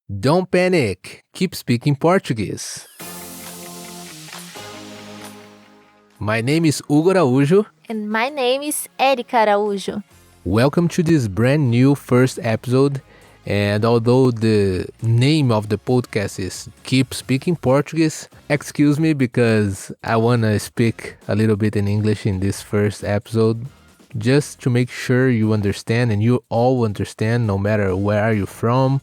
Don't panic. Keep speaking Portuguese. My name is Hugo Araújo. And my name is Erika Araújo. Welcome to this brand new first episode. And although the name of the podcast is Keep Speaking Portuguese, excuse me because I want to speak a little bit in English in this first episode, just to make sure you understand and you all understand, no matter where are you from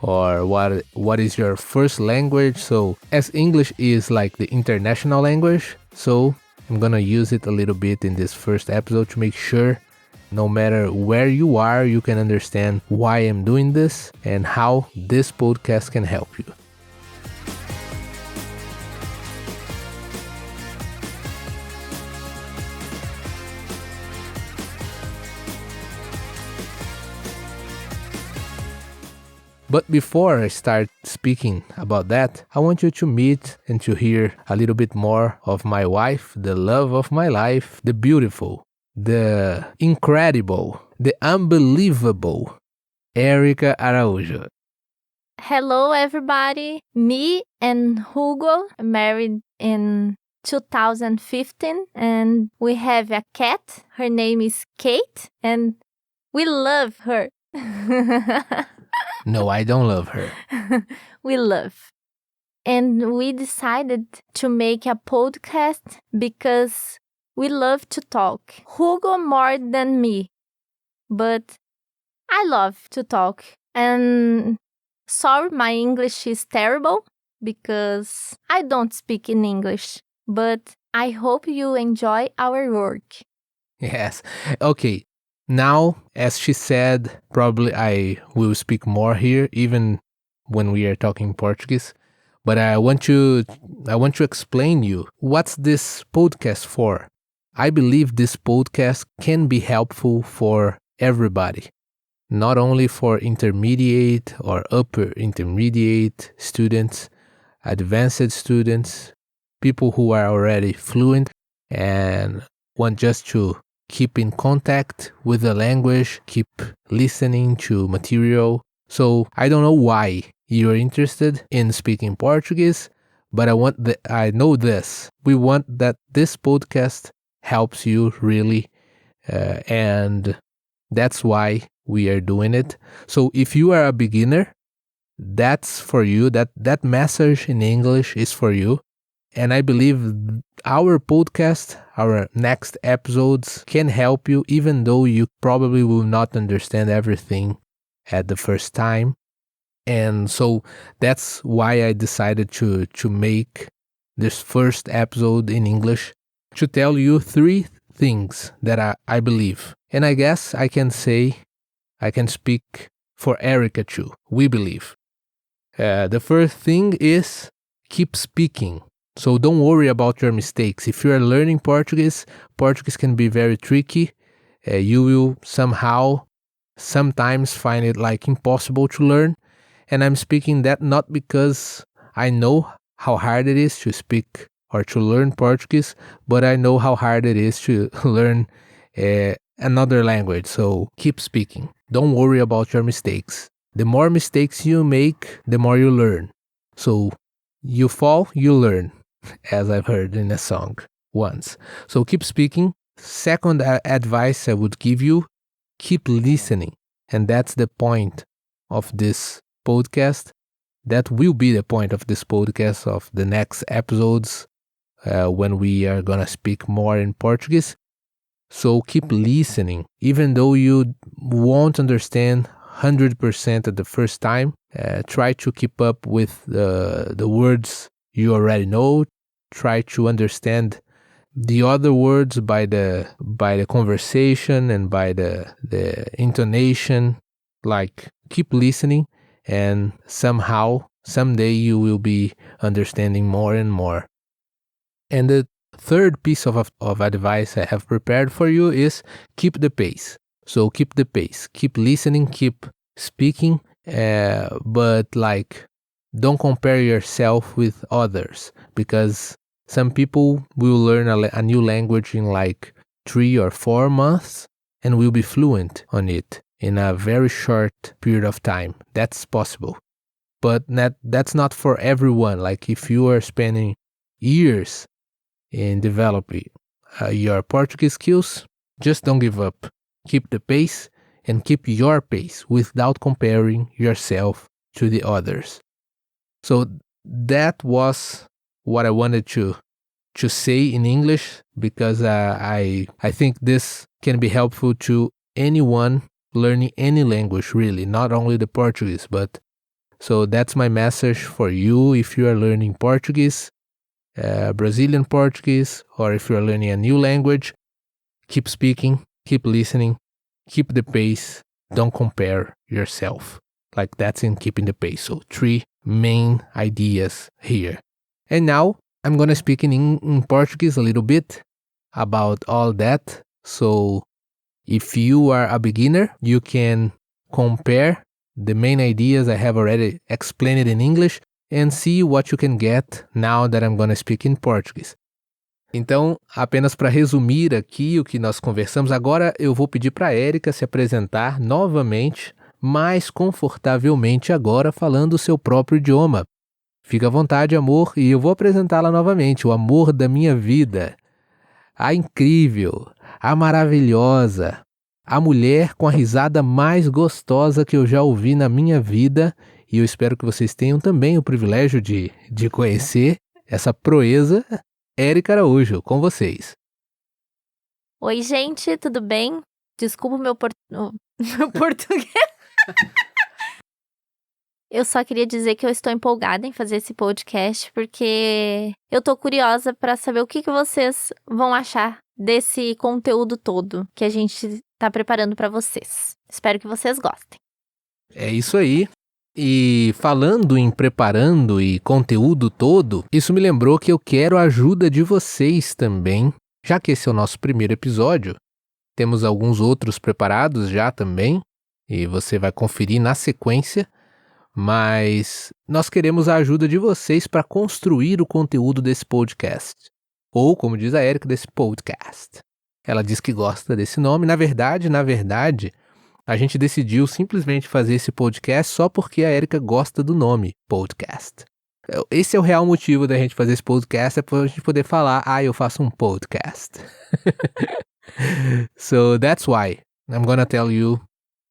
or what is your first language. So as English is like the international language, so I'm gonna use it a little bit in this first episode to make sure no matter where you are, you can understand why I'm doing this and how this podcast can help you. But before I start speaking about that, I want you to meet and to hear a little bit more of my wife, the love of my life, the beautiful, the incredible, the unbelievable Erika Araújo. Hello, everybody. Me and Hugo are married in 2015, and we have a cat. Her name is Kate, and we love her. No, I don't love her. We love. And we decided to make a podcast because we love to talk. Hugo more than me, but I love to talk. And sorry, my English is terrible because I don't speak in English, but I hope you enjoy our work. Yes. Okay. Now, as she said, probably I will speak more here, even when we are talking Portuguese. But I want to explain you what's this podcast for. I believe this podcast can be helpful for everybody, not only for intermediate or upper intermediate students, advanced students, people who are already fluent and want just to keep in contact with the language, keep listening to material. So I don't know why you're interested in speaking Portuguese, but I know this. We want that this podcast helps you really, and that's why we are doing it. So if you are a beginner, that's for you. That message in English is for you. And I believe our podcast, our next episodes can help you, even though you probably will not understand everything at the first time. And so that's why I decided to make this first episode in English, to tell you 3 things that I believe. And I guess I can speak for Erika too. We believe. The first thing is keep speaking. So don't worry about your mistakes. If you are learning Portuguese can be very tricky. You will sometimes find it like impossible to learn. And I'm speaking that not because I know how hard it is to speak or to learn Portuguese, but I know how hard it is to learn another language. So keep speaking. Don't worry about your mistakes. The more mistakes you make, the more you learn. So you fall, you learn, as I've heard in a song once. So keep speaking. Second advice I would give you, keep listening. And that's the point of this podcast. That will be the point of this podcast, of the next episodes, when we are going to speak more in Portuguese. So keep listening. Even though you won't understand 100% at the first time, try to keep up with the words you already know. Try to understand the other words by the conversation and by the intonation. Like, keep listening, and someday you will be understanding more and more. And the third piece of advice I have prepared for you is keep the pace. So keep the pace, keep listening, keep speaking, but like, don't compare yourself with others, because some people will learn a new language in like 3 or 4 months and will be fluent on it in a very short period of time. That's possible. but that's not for everyone. Like if you are spending years in developing your Portuguese skills, just don't give up. Keep the pace and keep your pace without comparing yourself to the others. So that was what I wanted to say in English, because I think this can be helpful to anyone learning any language, really, not only the Portuguese. But so that's my message for you if you are learning Portuguese, Brazilian Portuguese, or if you are learning a new language. Keep speaking, keep listening, keep the pace, don't compare yourself. Like that's in keeping the pace. So 3 main ideas here. And now I'm going to speak in Portuguese a little bit about all that. So if you are a beginner, you can compare the main ideas I have already explained in English and see what you can get now that I'm going to speak in Portuguese. Então, apenas para resumir aqui o que nós conversamos, agora eu vou pedir para a Érica se apresentar novamente, mais confortavelmente agora, falando o seu próprio idioma. Fica à vontade, amor, e eu vou apresentá-la novamente, o amor da minha vida. A incrível, a maravilhosa, a mulher com a risada mais gostosa que eu já ouvi na minha vida, e eu espero que vocês tenham também o privilégio de conhecer essa proeza, Érica Araújo, com vocês. Oi, gente, tudo bem? Desculpa o meu português. Eu só queria dizer que eu estou empolgada em fazer esse podcast, porque eu tô curiosa para saber o que vocês vão achar desse conteúdo todo que a gente tá preparando para vocês. Espero que vocês gostem. É isso aí. E falando em preparando e conteúdo todo, isso me lembrou que eu quero a ajuda de vocês também, já que esse é o nosso primeiro episódio. Temos alguns outros preparados já também, e você vai conferir na sequência, mas nós queremos a ajuda de vocês para construir o conteúdo desse podcast. Ou, como diz a Érica, desse podcast. Ela diz que gosta desse nome. Na verdade, a gente decidiu simplesmente fazer esse podcast só porque a Érica gosta do nome podcast. Esse é o real motivo da gente fazer esse podcast, é para a gente poder falar, eu faço um podcast. So that's why I'm gonna tell you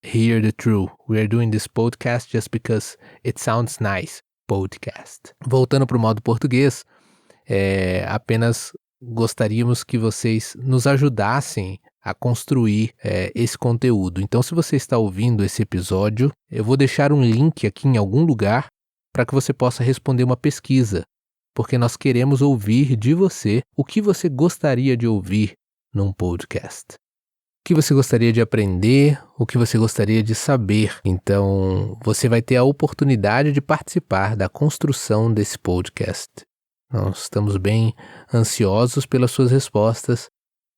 here the truth. We are doing this podcast just because it sounds nice. Podcast. Voltando para o modo português, apenas gostaríamos que vocês nos ajudassem a construir esse conteúdo. Então, se você está ouvindo esse episódio, eu vou deixar um link aqui em algum lugar para que você possa responder uma pesquisa, porque nós queremos ouvir de você o que você gostaria de ouvir num podcast. O que você gostaria de aprender, o que você gostaria de saber. Então, você vai ter a oportunidade de participar da construção desse podcast. Nós estamos bem ansiosos pelas suas respostas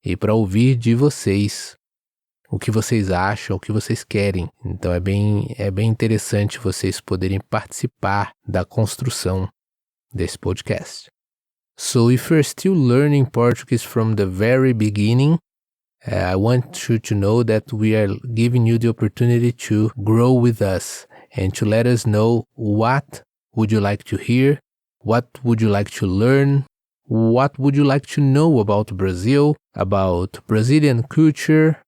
e para ouvir de vocês o que vocês acham, o que vocês querem. Então é bem interessante vocês poderem participar da construção desse podcast. So if you're still learning Portuguese from the very beginning, I want you to know that we are giving you the opportunity to grow with us and to let us know what would you like to hear, what would you like to learn, what would you like to know about Brazil, about Brazilian culture,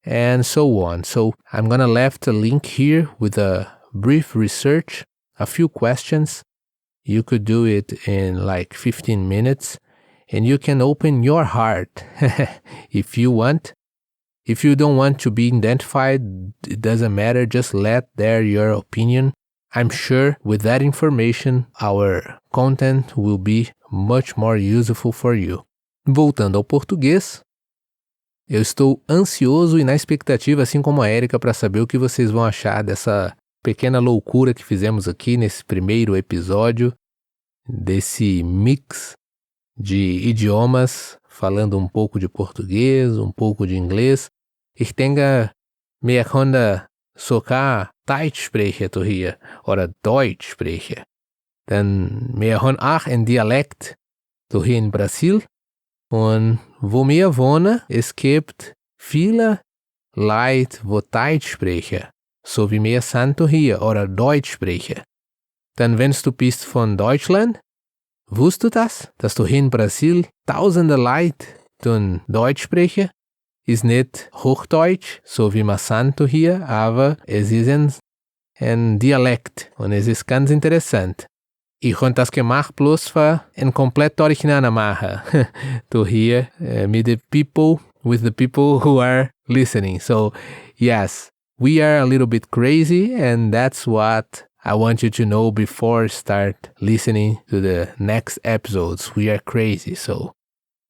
and so on. So I'm gonna left a link here with a brief research, a few questions. You could do it in like 15 minutes, and you can open your heart if you want. If you don't want to be identified, it doesn't matter, just let there your opinion. I'm sure with that information, our content will be much more useful for you. Voltando ao português, eu estou ansioso e na expectativa, assim como a Érica, para saber o que vocês vão achar dessa pequena loucura que fizemos aqui nesse primeiro episódio, desse mix de idiomas, falando um pouco de português, um pouco de inglês. Ich denke, wir können sogar Deutsch sprechen hier, oder Deutsch sprechen. Denn wir haben auch ein Dialekt hier in Brasil. Und wo wir wohnen, es gibt viele Leute, die Deutsch sprechen, so wie wir sind hier, oder Deutsch sprechen. Dann wennst du bist von Deutschland, wusst du das? Dass du hier in Brasil tausende Leute Deutsch sprechen? Ist nicht Hochdeutsch, so wie Massanto hier, aber es ist ein Dialekt und es ist ganz interessant. Ich habe das gemacht bloß für ein komplett original machen. To hear with the people who are listening. So, yes, we are a little bit crazy, and that's what I want you to know before start listening to the next episodes. We are crazy, so.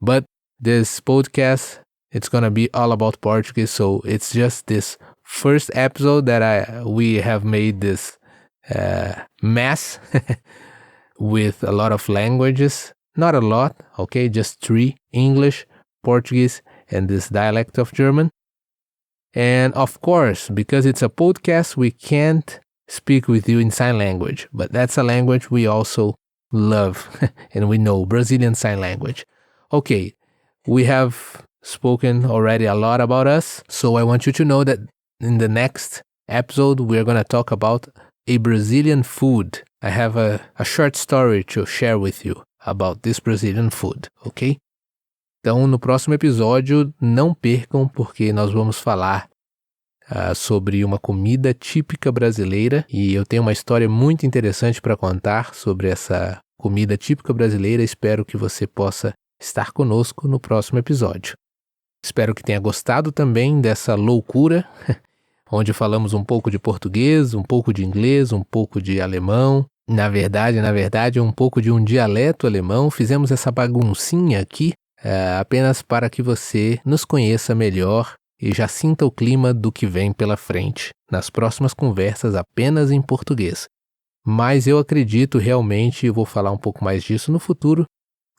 But this podcast, it's gonna be all about Portuguese, so it's just this first episode that we have made this mess with a lot of languages. Not a lot, okay? Just 3: English, Portuguese, and this dialect of German. And of course, because it's a podcast, we can't speak with you in sign language, but that's a language we also love and we know, Brazilian Sign Language. Okay, we have spoken already a lot about us, so I want you to know that in the next episode, we're going to talk about a Brazilian food. I have a short story to share with you about this Brazilian food, ok? Então, no próximo episódio, não percam, porque nós vamos falar sobre uma comida típica brasileira e eu tenho uma história muito interessante para contar sobre essa comida típica brasileira. Espero que você possa estar conosco no próximo episódio. Espero que tenha gostado também dessa loucura, onde falamos um pouco de português, um pouco de inglês, um pouco de alemão. Na verdade, um pouco de um dialeto alemão. Fizemos essa baguncinha aqui apenas para que você nos conheça melhor e já sinta o clima do que vem pela frente nas próximas conversas apenas em português. Mas eu acredito realmente, eu vou falar um pouco mais disso no futuro,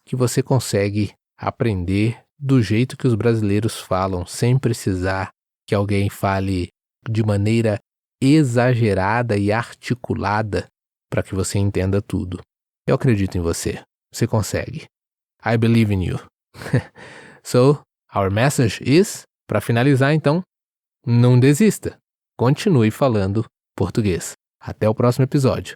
que você consegue aprender do jeito que os brasileiros falam, sem precisar que alguém fale de maneira exagerada e articulada para que você entenda tudo. Eu acredito em você. Você consegue. I believe in you. So, our message is, para finalizar então, não desista. Continue falando português. Até o próximo episódio.